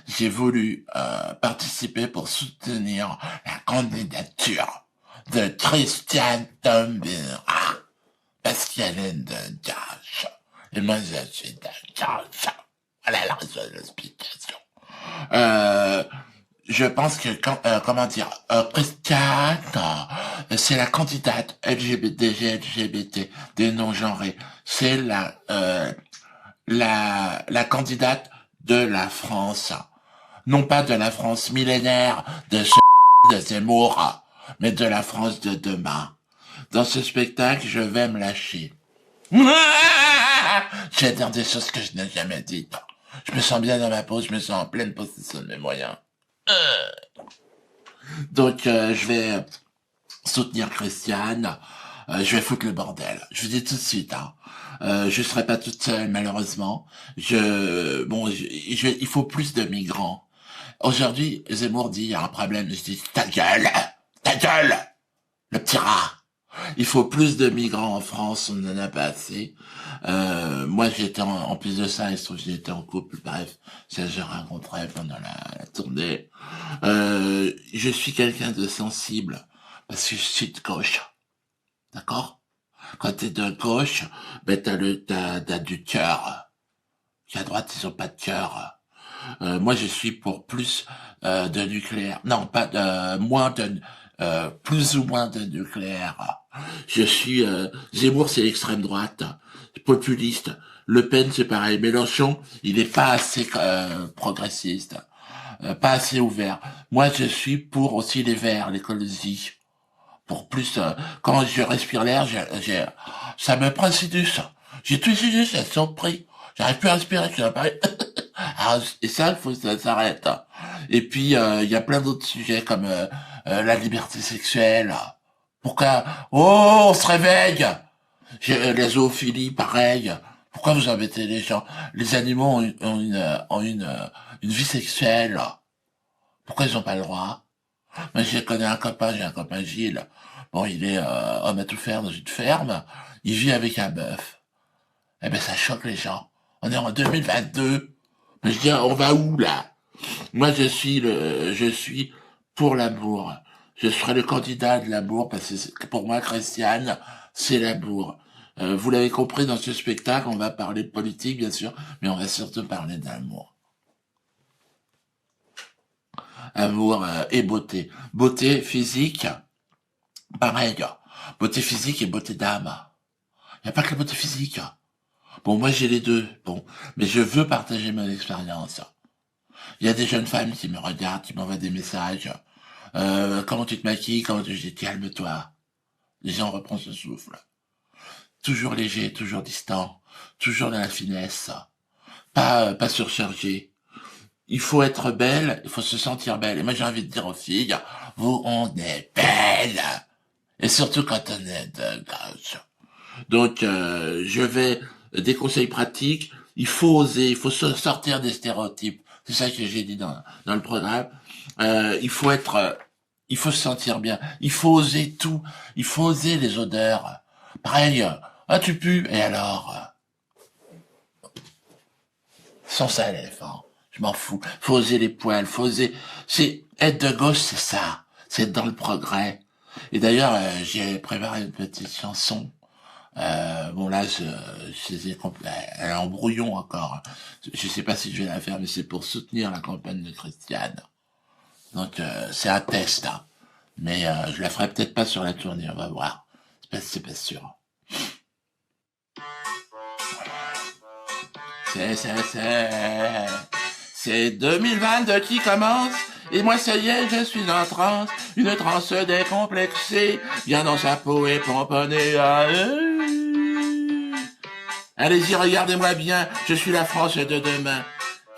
j'ai voulu participer pour soutenir la candidature de Christiane Taubira parce qu'elle est de gauche. Et moi, je suis de gauche. Voilà la raison de l'explication. Je pense que, comment dire, Christiane, c'est la candidate LGBT des non-genrés. C'est la candidate de la France. Non pas de la France millénaire de de Zemmour, mais de la France de demain. Dans ce spectacle, je vais me lâcher. Je vais dire des choses que je n'ai jamais dites. Je me sens bien dans ma peau, je me sens en pleine possession de mes moyens. Donc, je vais soutenir Christiane. Je vais foutre le bordel. Je vous dis tout de suite, hein. Je serai pas toute seule, malheureusement. Il faut plus de migrants. Aujourd'hui, Zemmour dit, il y a un problème. Je dis, ta gueule, le petit rat. Il faut plus de migrants en France, on n'en a pas assez. Moi, j'étais en plus de ça, il se trouve que j'étais en couple, bref, ça je rencontrais pendant la tournée. Je suis quelqu'un de sensible, parce que je suis de gauche. D'accord? Quand t'es de gauche, ben t'as du cœur. À droite, ils ont pas de cœur. Moi, je suis pour plus de nucléaire. Non, pas de moins de plus ou moins de nucléaire. Je suis Zemmour, c'est l'extrême droite, populiste. Le Pen, c'est pareil. Mélenchon, il est pas assez progressiste, pas assez ouvert. Moi, je suis pour aussi les Verts, l'écologie. Pour plus, quand je respire l'air, ça me prend sinus. J'ai tout sinus, ça surpris. J'arrive plus à respirer, je suis pareil. Et ça, il faut que ça s'arrête. Et puis, il y a plein d'autres sujets comme la liberté sexuelle. Pourquoi? Oh, on se réveille! La zoophilie, pareil. Pourquoi vous embêtez les gens? Les animaux ont une vie sexuelle. Pourquoi ils ont pas le droit? Moi, j'ai un copain Gilles. Bon, il est homme à tout faire dans une ferme. Il vit avec un bœuf. Eh ben, ça choque les gens. On est en 2022. Mais je dis, on va où, là? Moi, je suis pour l'amour. Je serai le candidat de l'amour parce que pour moi, Christiane, c'est l'amour. Vous l'avez compris, dans ce spectacle, on va parler de politique, bien sûr, mais on va surtout parler d'amour. Amour et beauté. Beauté physique, pareil. Beauté physique et beauté d'âme. Il n'y a pas que la beauté physique. Bon, moi j'ai les deux, bon, mais je veux partager mon expérience. Il y a des jeunes femmes qui me regardent, qui m'envoient des messages. Comment tu te maquilles, comment tu... Je dis, calme-toi. Les gens reprennent ce souffle. Toujours léger, toujours distant, toujours dans la finesse. Pas surchargé. Il faut être belle, il faut se sentir belle. Et moi j'ai envie de dire aux filles, vous, on est belles. Et surtout quand on est de gauche. Donc, je vais des conseils pratiques. Il faut oser, il faut sortir des stéréotypes. C'est ça que j'ai dit dans le programme. Il faut se sentir bien. Il faut oser tout. Il faut oser les odeurs. Pareil. Ah, tu pues. Et alors? Sans ça, l'éléphant. Je m'en fous. Faut oser les poils. Faut oser. C'est être de gauche, c'est ça. C'est être dans le progrès. Et d'ailleurs, j'ai préparé une petite chanson. Bon là, elle est en brouillon encore. Je sais pas si je vais la faire, mais c'est pour soutenir la campagne de Christiane. Donc c'est un test, hein. Mais je la ferai peut-être pas sur la tournée, on va voir. C'est pas sûr. C'est 2022 qui commence. Et moi, ça y est, je suis en transe. Une transe décomplexée. Bien dans sa peau et pomponnée. Allez-y, regardez-moi bien. Je suis la France de demain.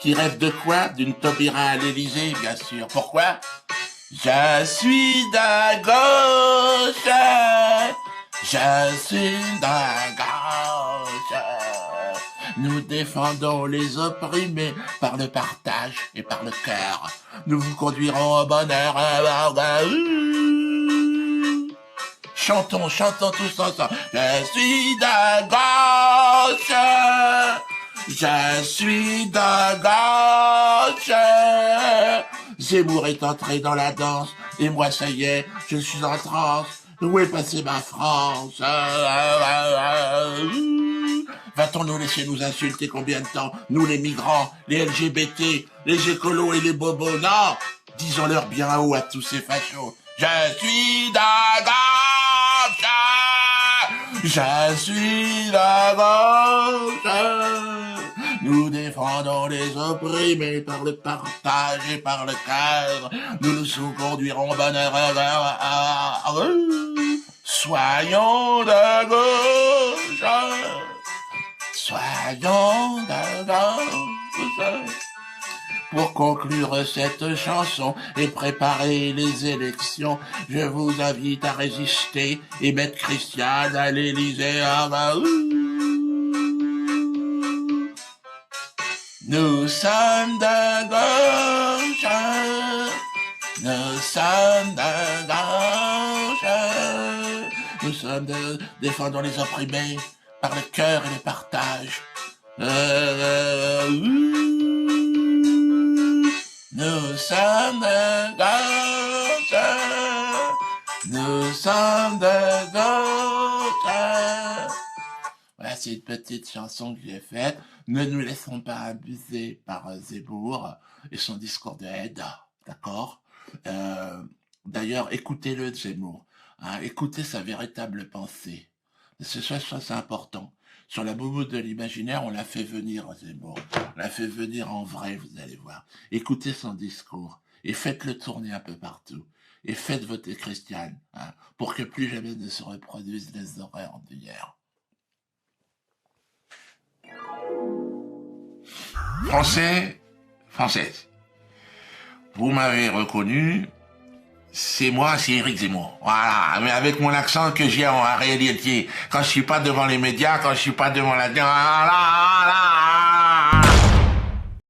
Qui rêve de quoi? D'une Taubira à l'Élysée, bien sûr. Pourquoi? Je suis de gauche. Je suis de gauche. Nous défendons les opprimés par le partage et par le cœur. Nous vous conduirons au bonheur. Chantons, chantons tous ensemble. Je suis de gauche. Je suis de gauche. Zemmour est entré dans la danse, et moi ça y est, je suis en transe. Où est passée ma France? Va-t-on nous laisser nous insulter combien de temps? Nous les migrants, les LGBT, les écolos et les bobos, non! Disons-leur bien haut à tous ces fachos. Je suis de gauche! Je suis de gauche! Nous défendons les opprimés par le partage et par le cadre. Nous nous sous-conduirons bonheur. Soyons de gauche! Soyons de gauche! Pour conclure cette chanson et préparer les élections, je vous invite à résister et mettre Christiane à l'Élysée. Nous sommes de gauche, nous sommes de gauche, nous sommes de défendons les opprimés par le cœur et le partage. Nous sommes de gauche, nous sommes de gauche. Voilà, c'est une petite chanson que j'ai faite. Ne nous laissons pas abuser par Zemmour et son discours de haine, d'accord? D'ailleurs, écoutez-le, Zemmour. Hein, écoutez sa véritable pensée. C'est important. Sur la bouboute de l'imaginaire, on l'a fait venir, Zemmour. On l'a fait venir en vrai, vous allez voir. Écoutez son discours et faites-le tourner un peu partout. Et faites voter Christiane, hein, pour que plus jamais ne se reproduisent les horreurs d'hier. Français, Française, vous m'avez reconnu, c'est moi, c'est Éric Zemmour. Voilà, mais avec mon accent que j'ai en réalité, quand je suis pas devant les médias, quand je suis pas devant la... Voilà, voilà.